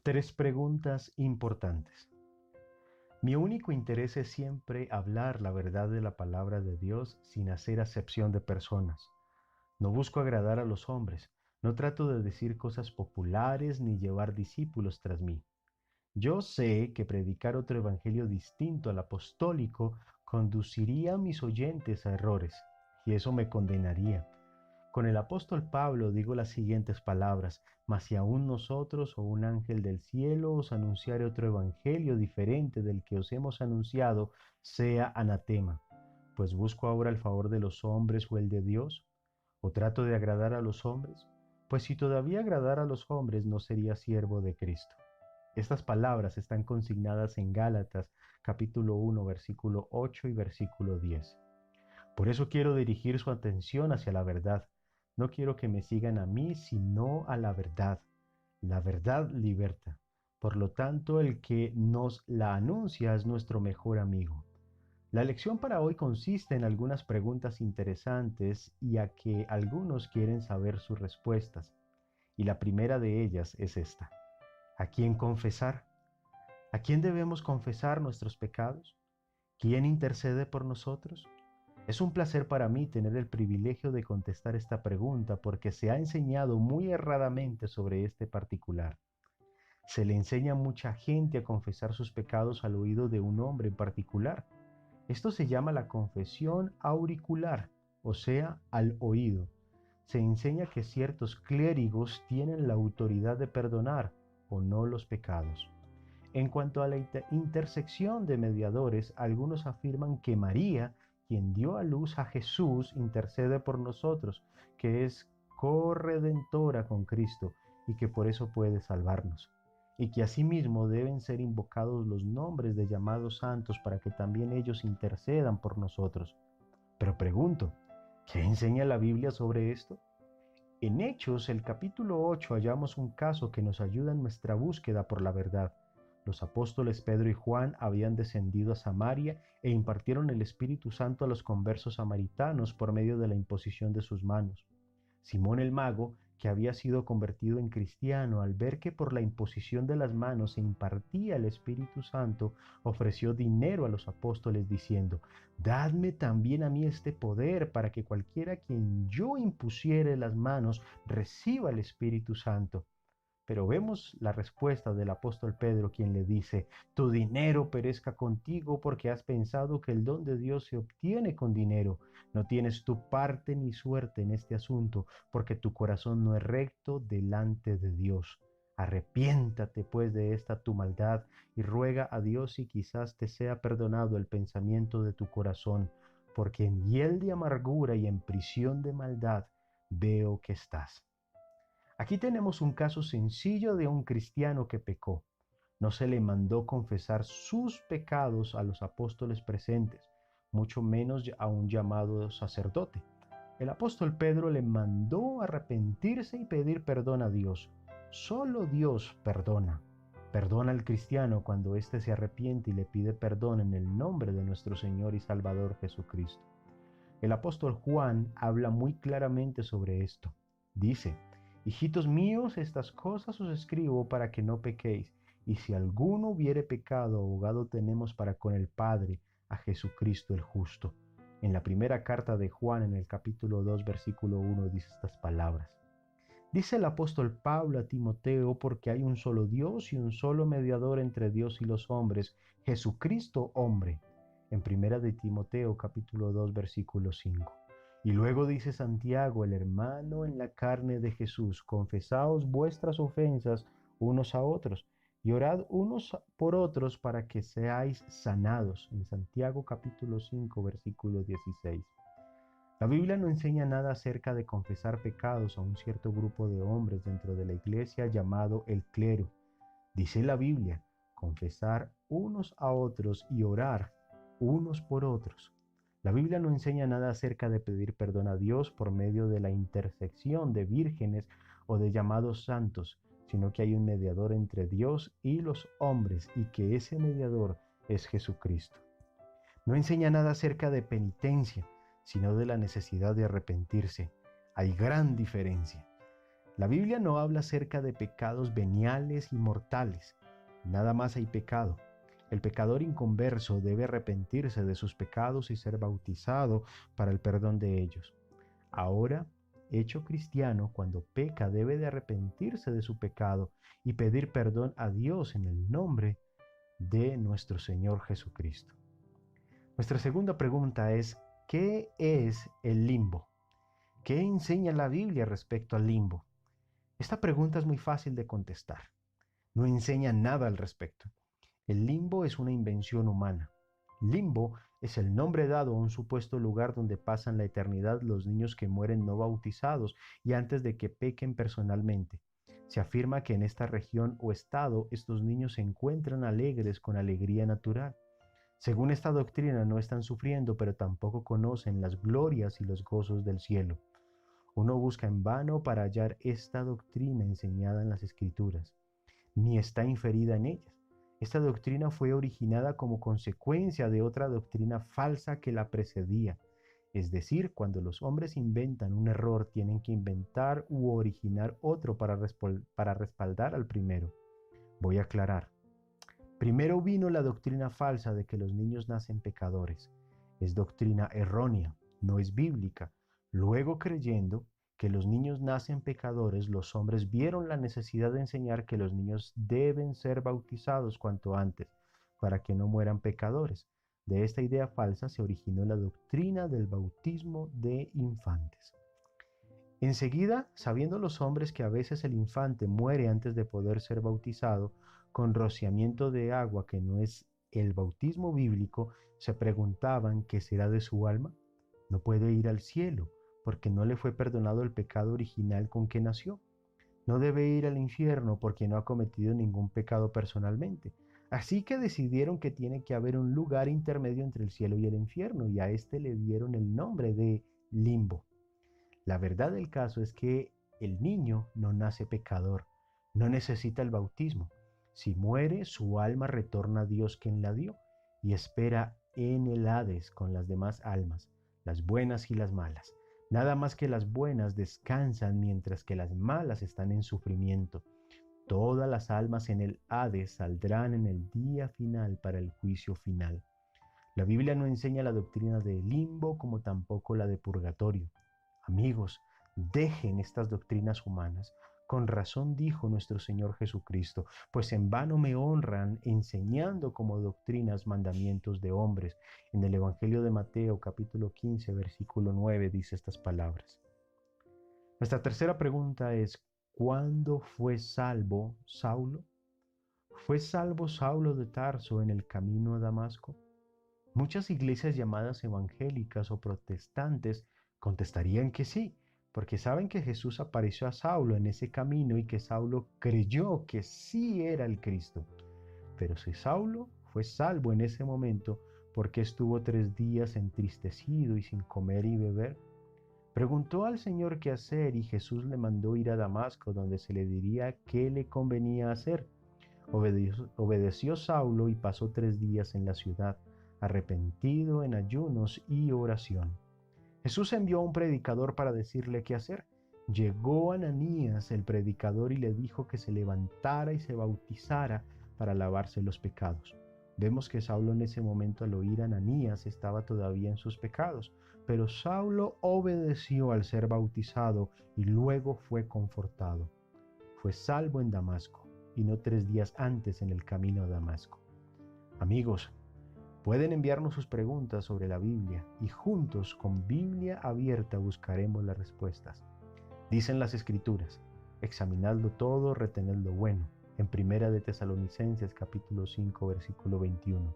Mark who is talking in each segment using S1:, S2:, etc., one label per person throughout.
S1: Tres preguntas importantes. Mi único interés es siempre hablar la verdad de la palabra de Dios sin hacer acepción de personas. No busco agradar a los hombres, no trato de decir cosas populares ni llevar discípulos tras mí. Yo sé que predicar otro evangelio distinto al apostólico conduciría a mis oyentes a errores, y eso me condenaría. Con el apóstol Pablo digo las siguientes palabras: mas si aún nosotros o un ángel del cielo os anunciare otro evangelio diferente del que os hemos anunciado, sea anatema. Pues busco ahora el favor de los hombres o el de Dios, o trato de agradar a los hombres. Pues si todavía agradara a los hombres, no sería siervo de Cristo. Estas palabras están consignadas en Gálatas capítulo 1, versículo 8 y versículo 10. Por eso quiero dirigir su atención hacia la verdad. No quiero que me sigan a mí, sino a la verdad. La verdad liberta. Por lo tanto, el que nos la anuncia es nuestro mejor amigo. La lección para hoy consiste en algunas preguntas interesantes y a que algunos quieren saber sus respuestas. Y la primera de ellas es esta: ¿a quién confesar? ¿A quién debemos confesar nuestros pecados? ¿Quién intercede por nosotros? Es un placer para mí tener el privilegio de contestar esta pregunta porque se ha enseñado muy erradamente sobre este particular. Se le enseña a mucha gente a confesar sus pecados al oído de un hombre en particular. Esto se llama la confesión auricular, o sea, al oído. Se enseña que ciertos clérigos tienen la autoridad de perdonar o no los pecados. En cuanto a la intersección de mediadores, algunos afirman que María, quien dio a luz a Jesús, intercede por nosotros, que es corredentora con Cristo y que por eso puede salvarnos. Y que asimismo deben ser invocados los nombres de llamados santos para que también ellos intercedan por nosotros. Pero pregunto, ¿qué enseña la Biblia sobre esto? En Hechos, el capítulo 8, hallamos un caso que nos ayuda en nuestra búsqueda por la verdad. Los apóstoles Pedro y Juan habían descendido a Samaria e impartieron el Espíritu Santo a los conversos samaritanos por medio de la imposición de sus manos. Simón el mago, que había sido convertido en cristiano, al ver que por la imposición de las manos se impartía el Espíritu Santo, ofreció dinero a los apóstoles diciendo: dadme también a mí este poder para que cualquiera a quien yo impusiere las manos reciba el Espíritu Santo. Pero vemos la respuesta del apóstol Pedro, quien le dice: tu dinero perezca contigo, porque has pensado que el don de Dios se obtiene con dinero. No tienes tu parte ni suerte en este asunto, porque tu corazón no es recto delante de Dios. Arrepiéntate pues de esta tu maldad y ruega a Dios si quizás te sea perdonado el pensamiento de tu corazón, porque en hiel de amargura y en prisión de maldad veo que estás. Aquí tenemos un caso sencillo de un cristiano que pecó. No se le mandó confesar sus pecados a los apóstoles presentes, mucho menos a un llamado sacerdote. El apóstol Pedro le mandó arrepentirse y pedir perdón a Dios. Solo Dios perdona. Perdona al cristiano cuando éste se arrepiente y le pide perdón en el nombre de nuestro Señor y Salvador Jesucristo. El apóstol Juan habla muy claramente sobre esto. Dice: hijitos míos, estas cosas os escribo para que no pequéis. Y si alguno hubiere pecado, abogado tenemos para con el Padre, a Jesucristo el justo. En la primera carta de Juan, en el capítulo 2, versículo 1, dice estas palabras. Dice el apóstol Pablo a Timoteo: porque hay un solo Dios y un solo mediador entre Dios y los hombres, Jesucristo hombre. En primera de Timoteo capítulo 2 versículo 5. Y luego dice Santiago, el hermano en la carne de Jesús: confesaos vuestras ofensas unos a otros y orad unos por otros para que seáis sanados. En Santiago capítulo 5 versículo 16. La Biblia no enseña nada acerca de confesar pecados a un cierto grupo de hombres dentro de la iglesia llamado el clero. Dice la Biblia: confesar unos a otros y orar unos por otros. La Biblia no enseña nada acerca de pedir perdón a Dios por medio de la intersección de vírgenes o de llamados santos, sino que hay un mediador entre Dios y los hombres y que ese mediador es Jesucristo. No enseña nada acerca de penitencia, sino de la necesidad de arrepentirse. Hay gran diferencia. La Biblia no habla acerca de pecados veniales y mortales. Nada más hay pecado. El pecador inconverso debe arrepentirse de sus pecados y ser bautizado para el perdón de ellos. Ahora, hecho cristiano, cuando peca debe de arrepentirse de su pecado y pedir perdón a Dios en el nombre de nuestro Señor Jesucristo. Nuestra segunda pregunta es, ¿qué es el limbo? ¿Qué enseña la Biblia respecto al limbo? Esta pregunta es muy fácil de contestar. No enseña nada al respecto. El limbo es una invención humana. Limbo es el nombre dado a un supuesto lugar donde pasan la eternidad los niños que mueren no bautizados y antes de que pequen personalmente. Se afirma que en esta región o estado estos niños se encuentran alegres con alegría natural. Según esta doctrina no están sufriendo, pero tampoco conocen las glorias y los gozos del cielo. Uno busca en vano para hallar esta doctrina enseñada en las Escrituras, ni está inferida en ellas. Esta doctrina fue originada como consecuencia de otra doctrina falsa que la precedía. Es decir, cuando los hombres inventan un error, tienen que inventar u originar otro para respaldar al primero. Voy a aclarar. Primero vino la doctrina falsa de que los niños nacen pecadores. Es doctrina errónea, no es bíblica. Luego, creyendo que los niños nacen pecadores, los hombres vieron la necesidad de enseñar que los niños deben ser bautizados cuanto antes, para que no mueran pecadores. De esta idea falsa se originó la doctrina del bautismo de infantes. Enseguida, sabiendo los hombres que a veces el infante muere antes de poder ser bautizado, con rociamiento de agua que no es el bautismo bíblico, se preguntaban qué será de su alma. No puede ir al cielo, porque no le fue perdonado el pecado original con que nació. No debe ir al infierno porque no ha cometido ningún pecado personalmente. Así que decidieron que tiene que haber un lugar intermedio entre el cielo y el infierno, y a este le dieron el nombre de limbo. La verdad del caso es que el niño no nace pecador, no necesita el bautismo. Si muere, su alma retorna a Dios quien la dio y espera en el Hades con las demás almas, las buenas y las malas. Nada más que las buenas descansan mientras que las malas están en sufrimiento. Todas las almas en el Hades saldrán en el día final para el juicio final. La Biblia no enseña la doctrina de limbo como tampoco la de purgatorio. Amigos, dejen estas doctrinas humanas. Con razón dijo nuestro Señor Jesucristo, pues en vano me honran enseñando como doctrinas mandamientos de hombres. En el Evangelio de Mateo capítulo 15 versículo 9 dice estas palabras. Nuestra tercera pregunta es, ¿cuándo fue salvo Saulo? ¿Fue salvo Saulo de Tarso en el camino a Damasco? Muchas iglesias llamadas evangélicas o protestantes contestarían que sí, porque saben que Jesús apareció a Saulo en ese camino y que Saulo creyó que sí era el Cristo. Pero si Saulo fue salvo en ese momento, ¿por qué estuvo 3 días entristecido y sin comer y beber? Preguntó al Señor qué hacer y Jesús le mandó ir a Damasco, donde se le diría qué le convenía hacer. Obedeció Saulo y pasó 3 días en la ciudad, arrepentido en ayunos y oración. Jesús envió a un predicador para decirle qué hacer. Llegó Ananías, el predicador, y le dijo que se levantara y se bautizara para lavarse los pecados. Vemos que Saulo en ese momento, al oír a Ananías, estaba todavía en sus pecados, pero Saulo obedeció al ser bautizado y luego fue confortado. Fue salvo en Damasco y no 3 días antes en el camino a Damasco. Amigos, pueden enviarnos sus preguntas sobre la Biblia y juntos con Biblia abierta buscaremos las respuestas. Dicen las Escrituras, examinadlo todo, retened lo bueno, en Primera de Tesalonicenses capítulo 5 versículo 21.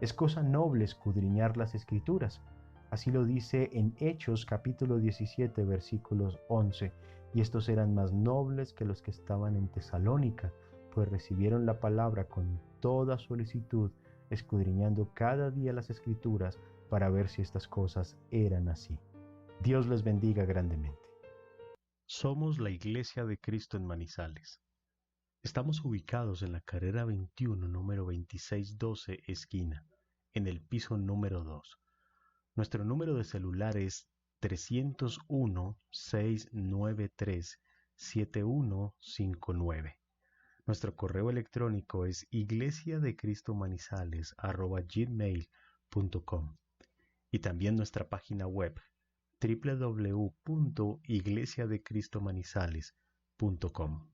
S1: Es cosa noble escudriñar las Escrituras, así lo dice en Hechos capítulo 17 versículos 11, y estos eran más nobles que los que estaban en Tesalónica, pues recibieron la palabra con toda solicitud, escudriñando cada día las Escrituras para ver si estas cosas eran así. Dios les bendiga grandemente. Somos la Iglesia de Cristo en Manizales. Estamos ubicados en la carrera 21, número 2612, esquina, en el piso número 2. Nuestro número de celular es 301-693-5900. 7159. Nuestro correo electrónico es iglesiadecristomanizales@gmail.com y también nuestra página web www.iglesiadecristomanizales.com.